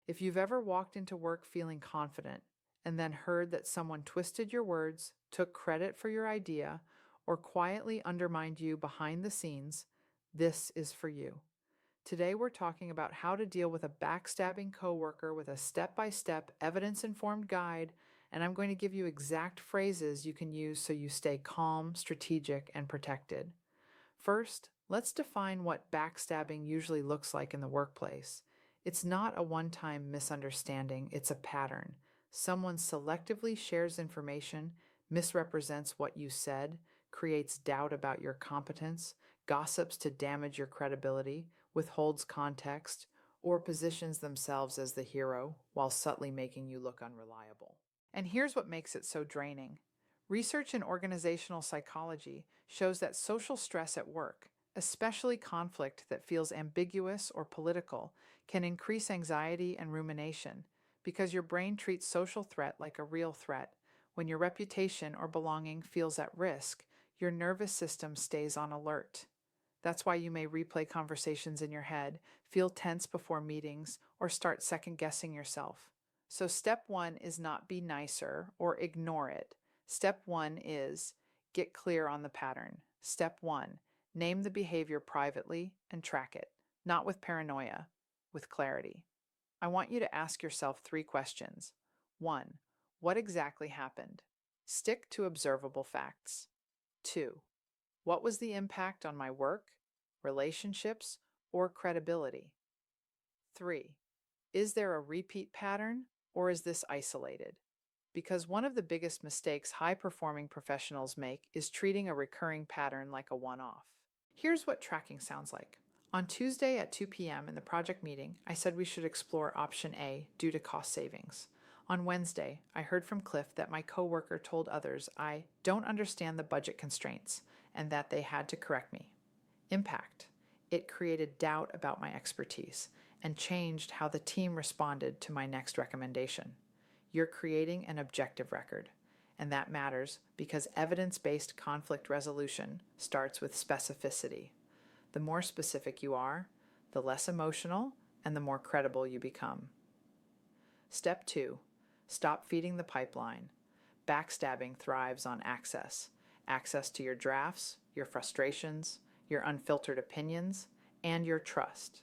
If you've ever walked into work feeling confident and then heard that someone twisted your words, took credit for your idea, or quietly undermined you behind the scenes, this is for you. Today, we're talking about how to deal with a backstabbing coworker with a step by step, evidence informed guide, and I'm going to give you exact phrases you can use so you stay calm, strategic, and protected. First, let's define what backstabbing usually looks like in the workplace. It's not a one time misunderstanding, it's a pattern. Someone selectively shares information, misrepresents what you said, creates doubt about your competence, gossips to damage your credibility, withholds context, or positions themselves as the hero while subtly making you look unreliable. And here's what makes it so draining. Research in organizational psychology shows that social stress at work, especially conflict that feels ambiguous or political, can increase anxiety and rumination because your brain treats social threat like a real threat. When your reputation or belonging feels at risk, your nervous system stays on alert. That's why you may replay conversations in your head, feel tense before meetings, or start second guessing yourself. So, step one is not be nicer or ignore it. Step one is get clear on the pattern. Step one, name the behavior privately and track it, not with paranoia, with clarity. I want you to ask yourself three questions. One, what exactly happened? Stick to observable facts. Two, what was the impact on my work, relationships, or credibility? Three, is there a repeat pattern or is this isolated? Because one of the biggest mistakes high performing professionals make is treating a recurring pattern like a one off. Here's what tracking sounds like. On Tuesday at 2 p.m. in the project meeting, I said we should explore option A due to cost savings. On Wednesday, I heard from Cliff that my coworker told others I don't understand the budget constraints and that they had to correct me. Impact. It created doubt about my expertise and changed how the team responded to my next recommendation. You're creating an objective record, and that matters because evidence-based conflict resolution starts with specificity. The more specific you are, the less emotional and the more credible you become. Step 2. Stop feeding the pipeline. Backstabbing thrives on access. Access to your drafts, your frustrations, your unfiltered opinions, and your trust.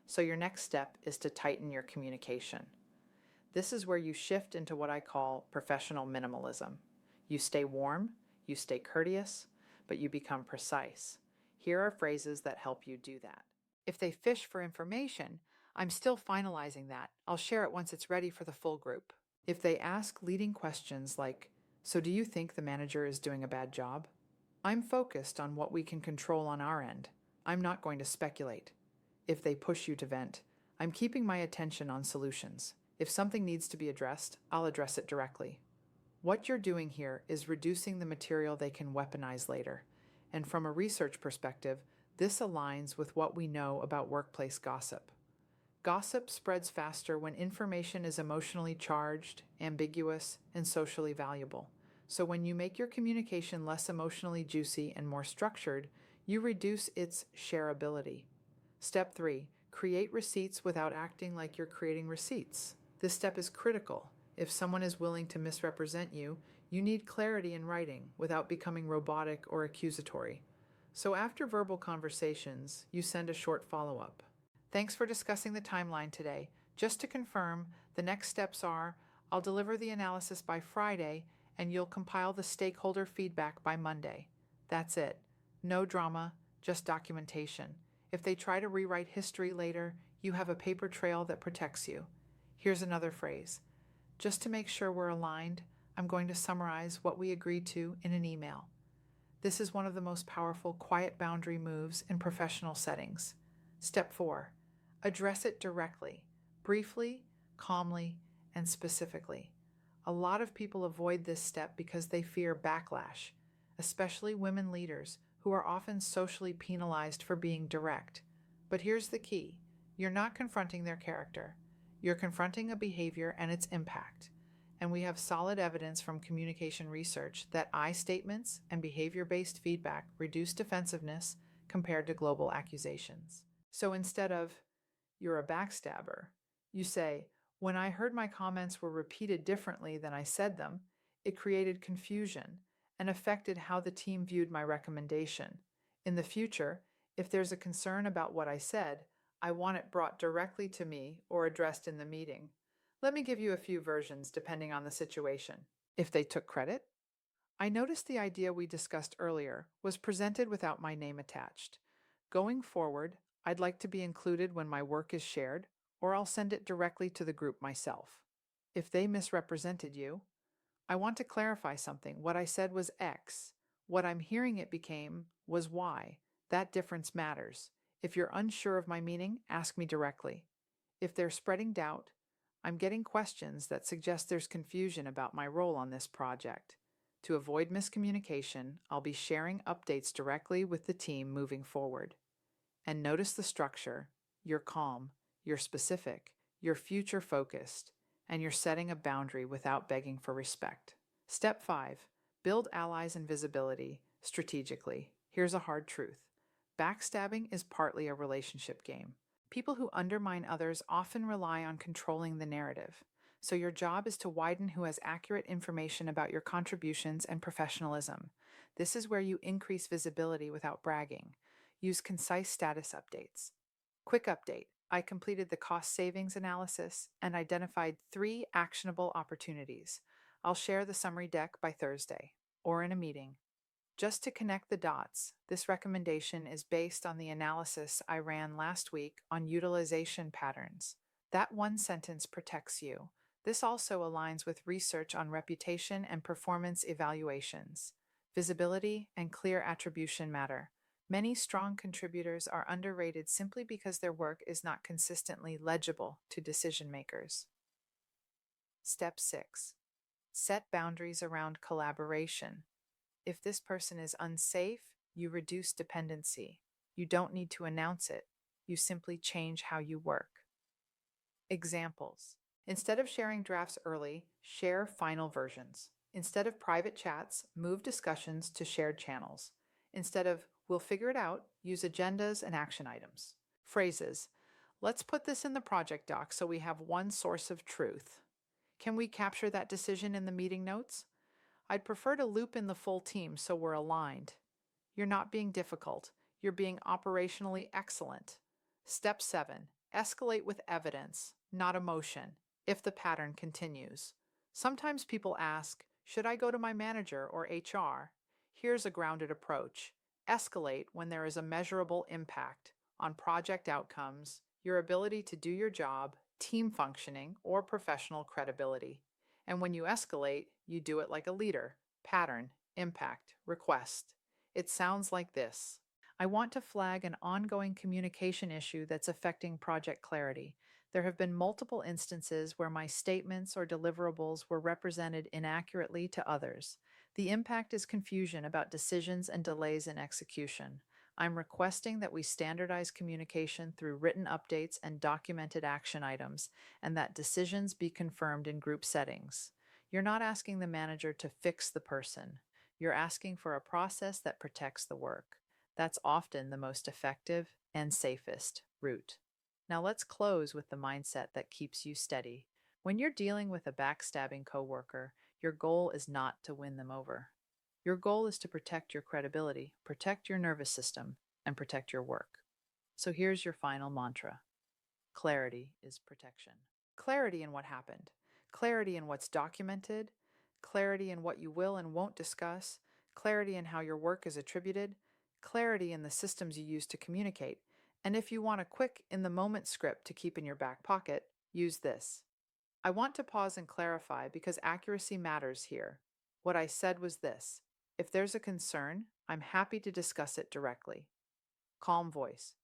So your next step is to tighten your communication. This is where you shift into what I call professional minimalism. You stay warm, you stay courteous, but you become precise. Here are phrases that help you do that. If they fish for information, I'm still finalizing that. I'll share it once it's ready for the full group. If they ask leading questions like, so do you think the manager is doing a bad job? I'm focused on what we can control on our end. I'm not going to speculate. If they push you to vent, I'm keeping my attention on solutions. If something needs to be addressed, I'll address it directly. What you're doing here is reducing the material they can weaponize later. And from a research perspective, this aligns with what we know about workplace gossip. Gossip spreads faster when information is emotionally charged, ambiguous, and socially valuable. So when you make your communication less emotionally juicy and more structured, you reduce its shareability. Step 3. Create receipts without acting like you're creating receipts. This step is critical. If someone is willing to misrepresent you, you need clarity in writing without becoming robotic or accusatory. So after verbal conversations, you send a short follow-up. Thanks for discussing the timeline today. Just to confirm, the next steps are I'll deliver the analysis by Friday and you'll compile the stakeholder feedback by Monday. That's it. No drama, just documentation. If they try to rewrite history later, you have a paper trail that protects you. Here's another phrase. Just to make sure we're aligned, I'm going to summarize what we agreed to in an email. This is one of the most powerful quiet boundary moves in professional settings. Step 4. Address it directly, briefly, calmly, and specifically. A lot of people avoid this step because they fear backlash, especially women leaders who are often socially penalized for being direct. But here's the key. You're not confronting their character. You're confronting a behavior and its impact. And we have solid evidence from communication research that I statements and behavior-based feedback reduce defensiveness compared to global accusations. So instead of, you're a backstabber, you say, When I heard my comments were repeated differently than I said them, it created confusion and affected how the team viewed my recommendation. In the future, if there's a concern about what I said, I want it brought directly to me or addressed in the meeting. Let me give you a few versions depending on the situation. If they took credit, I noticed the idea we discussed earlier was presented without my name attached. Going forward, I'd like to be included when my work is shared, or I'll send it directly to the group myself. If they misrepresented you, I want to clarify something. What I said was X. What I'm hearing it became was Y. That difference matters. If you're unsure of my meaning, ask me directly. If they're spreading doubt, I'm getting questions that suggest there's confusion about my role on this project. To avoid miscommunication, I'll be sharing updates directly with the team moving forward. And notice the structure. You're calm, you're specific, you're future focused, and you're setting a boundary without begging for respect. Step 5. Build allies and visibility strategically. Here's a hard truth. Backstabbing is partly a relationship game. People who undermine others often rely on controlling the narrative. So your job is to widen who has accurate information about your contributions and professionalism. This is where you increase visibility without bragging. Use concise status updates. Quick update. I completed the cost savings analysis and identified 3 actionable opportunities. I'll share the summary deck by Thursday or in a meeting. Just to connect the dots, this recommendation is based on the analysis I ran last week on utilization patterns. That one sentence protects you. This also aligns with research on reputation and performance evaluations. Visibility and clear attribution matter. Many strong contributors are underrated simply because their work is not consistently legible to decision makers. Step 6. Set boundaries around collaboration. If this person is unsafe, you reduce dependency. You don't need to announce it. You simply change how you work. Examples. Instead of sharing drafts early, share final versions. Instead of private chats, move discussions to shared channels. Instead of "we'll figure it out," use agendas and action items. Phrases. Let's put this in the project doc so we have one source of truth. Can we capture that decision in the meeting notes? I'd prefer to loop in the full team so we're aligned. You're not being difficult. You're being operationally excellent. Step 7. Escalate with evidence, not emotion, if the pattern continues. Sometimes people ask, should I go to my manager or HR? Here's a grounded approach. Escalate when there is a measurable impact on project outcomes, your ability to do your job, team functioning, or professional credibility. And when you escalate, you do it like a leader. Pattern, impact, request. It sounds like this. I want to flag an ongoing communication issue that's affecting project clarity. There have been multiple instances where my statements or deliverables were represented inaccurately to others. The impact is confusion about decisions and delays in execution. I'm requesting that we standardize communication through written updates and documented action items, and that decisions be confirmed in group settings. You're not asking the manager to fix the person. You're asking for a process that protects the work. That's often the most effective and safest route. Now let's close with the mindset that keeps you steady. When you're dealing with a backstabbing coworker, your goal is not to win them over. Your goal is to protect your credibility, protect your nervous system, and protect your work. So here's your final mantra. Clarity is protection. Clarity in what happened. Clarity in what's documented. Clarity in what you will and won't discuss. Clarity in how your work is attributed. Clarity in the systems you use to communicate. And if you want a quick, in-the-moment script to keep in your back pocket, use this. I want to pause and clarify because accuracy matters here. What I said was this. If there's a concern, I'm happy to discuss it directly. Calm voice.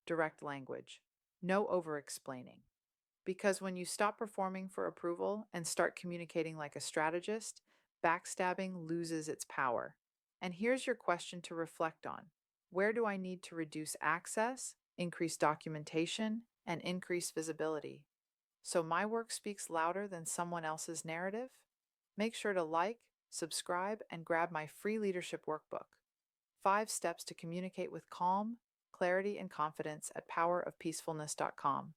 Direct language. No over-explaining. Because when you stop performing for approval and start communicating like a strategist, backstabbing loses its power. And here's your question to reflect on. Where do I need to reduce access, increase documentation, and increase visibility? So my work speaks louder than someone else's narrative? Make sure to like, subscribe, and grab my free leadership workbook. 5 steps to communicate with calm, clarity, and confidence at powerofpeacefulness.com.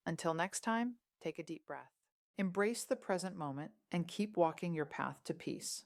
Until next time, take a deep breath. Embrace the present moment and keep walking your path to peace.